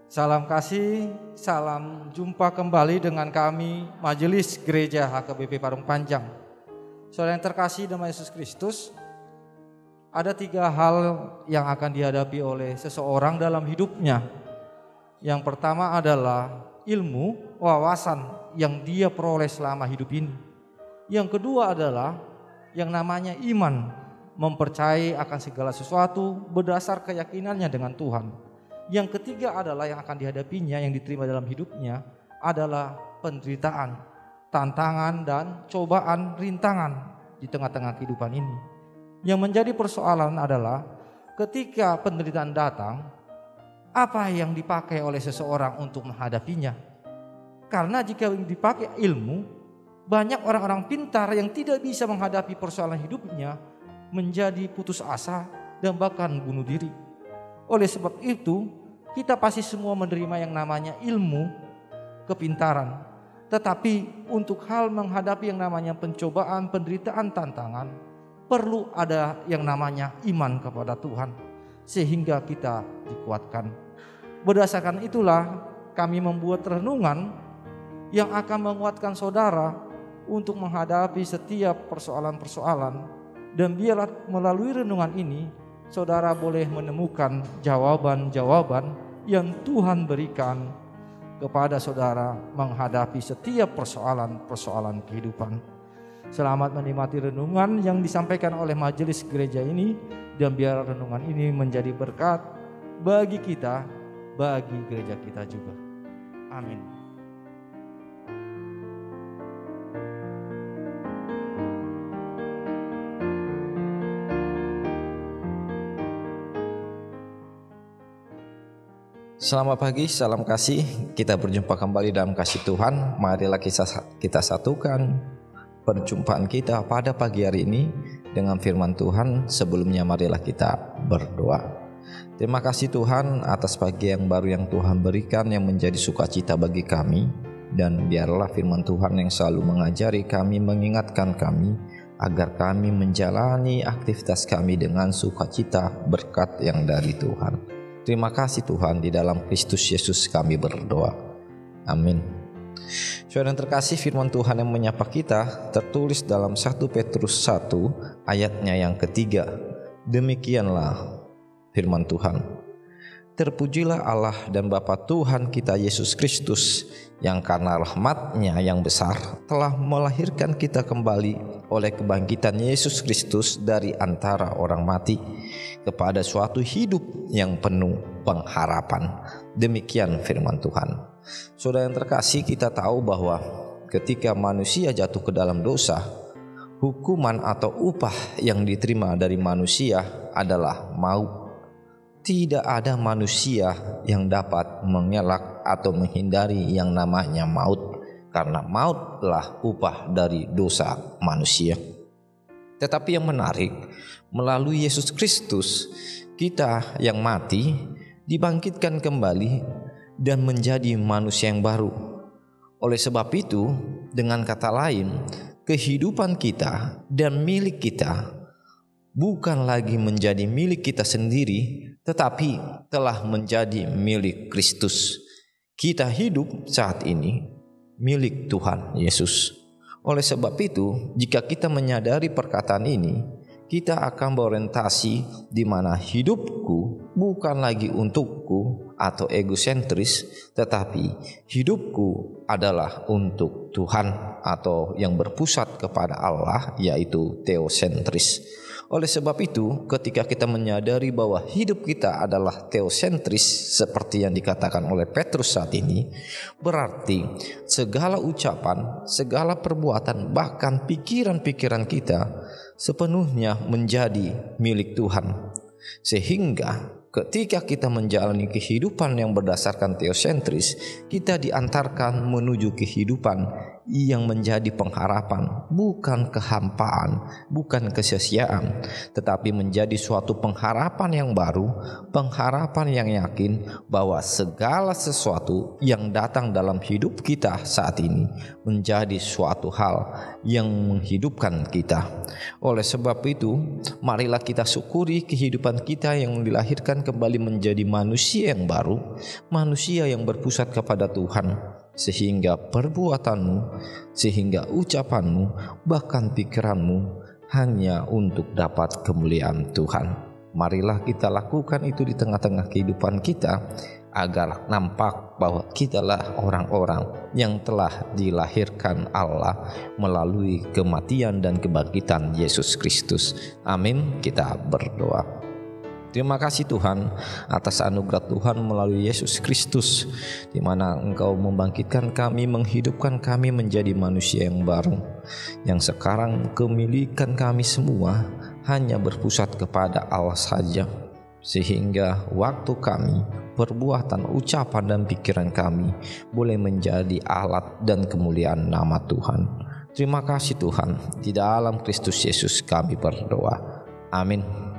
Salam kasih, salam jumpa kembali dengan kami Majelis Gereja HKBP Parung Panjang. Saudara yang terkasih dalam Yesus Kristus, ada 3 hal yang akan dihadapi oleh seseorang dalam hidupnya. Yang pertama adalah ilmu, wawasan yang dia peroleh selama hidup ini. Yang kedua adalah yang namanya iman, mempercayai akan segala sesuatu berdasar keyakinannya dengan Tuhan. Yang ketiga adalah yang akan dihadapinya, yang diterima dalam hidupnya adalah penderitaan, tantangan dan cobaan, rintangan di tengah-tengah kehidupan ini. Yang menjadi persoalan adalah ketika penderitaan datang, apa yang dipakai oleh seseorang untuk menghadapinya. Karena jika dipakai ilmu, banyak orang-orang pintar yang tidak bisa menghadapi persoalan hidupnya menjadi putus asa dan bahkan bunuh diri. Oleh sebab itu, kita pasti semua menerima yang namanya ilmu, kepintaran. Tetapi untuk hal menghadapi yang namanya pencobaan, penderitaan, tantangan, perlu ada yang namanya iman kepada Tuhan, sehingga kita dikuatkan. Berdasarkan itulah kami membuat renungan yang akan menguatkan saudara untuk menghadapi setiap persoalan-persoalan. Dan biarlah melalui renungan ini saudara boleh menemukan jawaban-jawaban yang Tuhan berikan kepada saudara menghadapi setiap persoalan-persoalan kehidupan. Selamat menikmati renungan yang disampaikan oleh majelis gereja ini, dan biar renungan ini menjadi berkat bagi kita, bagi gereja kita juga. Amin. Selamat pagi, salam kasih. Kita berjumpa kembali dalam kasih Tuhan. Marilah kita satukan perjumpaan kita pada pagi hari ini dengan firman Tuhan. Sebelumnya marilah kita berdoa. Terima kasih Tuhan atas pagi yang baru yang Tuhan berikan, yang menjadi sukacita bagi kami. Dan biarlah firman Tuhan yang selalu mengajari kami, mengingatkan kami, agar kami menjalani aktivitas kami dengan sukacita berkat yang dari Tuhan. Terima kasih Tuhan, di dalam Kristus Yesus kami berdoa. Amin. Saudara yang terkasih, firman Tuhan yang menyapa kita tertulis dalam 1 Petrus 1 ayatnya yang ketiga. Demikianlah firman Tuhan. Terpujilah Allah dan Bapa Tuhan kita Yesus Kristus, yang karena rahmat-Nya yang besar telah melahirkan kita kembali oleh kebangkitan Yesus Kristus dari antara orang mati kepada suatu hidup yang penuh pengharapan. Demikian firman Tuhan. Saudara yang terkasih, kita tahu bahwa ketika manusia jatuh ke dalam dosa, hukuman atau upah yang diterima dari manusia adalah maut. Tidak ada manusia yang dapat mengelak atau menghindari yang namanya maut, karena mautlah upah dari dosa manusia. Tetapi yang menarik, melalui Yesus Kristus, kita yang mati dibangkitkan kembali dan menjadi manusia yang baru. Oleh sebab itu, dengan kata lain, kehidupan kita dan milik kita bukan lagi menjadi milik kita sendiri, tetapi telah menjadi milik Kristus. Kita hidup saat ini milik Tuhan Yesus. Oleh sebab itu, jika kita menyadari perkataan ini, kita akan berorientasi di mana hidupku bukan lagi untukku atau egosentris, tetapi hidupku adalah untuk Tuhan atau yang berpusat kepada Allah, yaitu teosentris. Oleh sebab itu, ketika kita menyadari bahwa hidup kita adalah teosentris seperti yang dikatakan oleh Petrus saat ini, berarti segala ucapan, segala perbuatan, bahkan pikiran-pikiran kita sepenuhnya menjadi milik Tuhan. Sehingga ketika kita menjalani kehidupan yang berdasarkan teosentris, kita diantarkan menuju kehidupan yang menjadi pengharapan, bukan kehampaan, bukan kesia-siaan, tetapi menjadi suatu pengharapan yang baru, pengharapan yang yakin bahwa segala sesuatu yang datang dalam hidup kita saat ini menjadi suatu hal yang menghidupkan kita. Oleh sebab itu, marilah kita syukuri kehidupan kita yang dilahirkan kembali menjadi manusia yang baru, manusia yang berpusat kepada Tuhan, sehingga perbuatanmu, sehingga ucapanmu, bahkan pikiranmu hanya untuk dapat kemuliaan Tuhan. Marilah kita lakukan itu di tengah-tengah kehidupan kita, agar nampak bahwa kitalah orang-orang yang telah dilahirkan Allah melalui kematian dan kebangkitan Yesus Kristus. Amin. Kita berdoa. Terima kasih Tuhan atas anugerah Tuhan melalui Yesus Kristus, di mana Engkau membangkitkan kami, menghidupkan kami menjadi manusia yang baru, yang sekarang kemilikan kami semua hanya berpusat kepada Allah saja, sehingga waktu kami, perbuatan, ucapan dan pikiran kami boleh menjadi alat dan kemuliaan nama Tuhan. Terima kasih Tuhan, di dalam Kristus Yesus kami berdoa. Amin.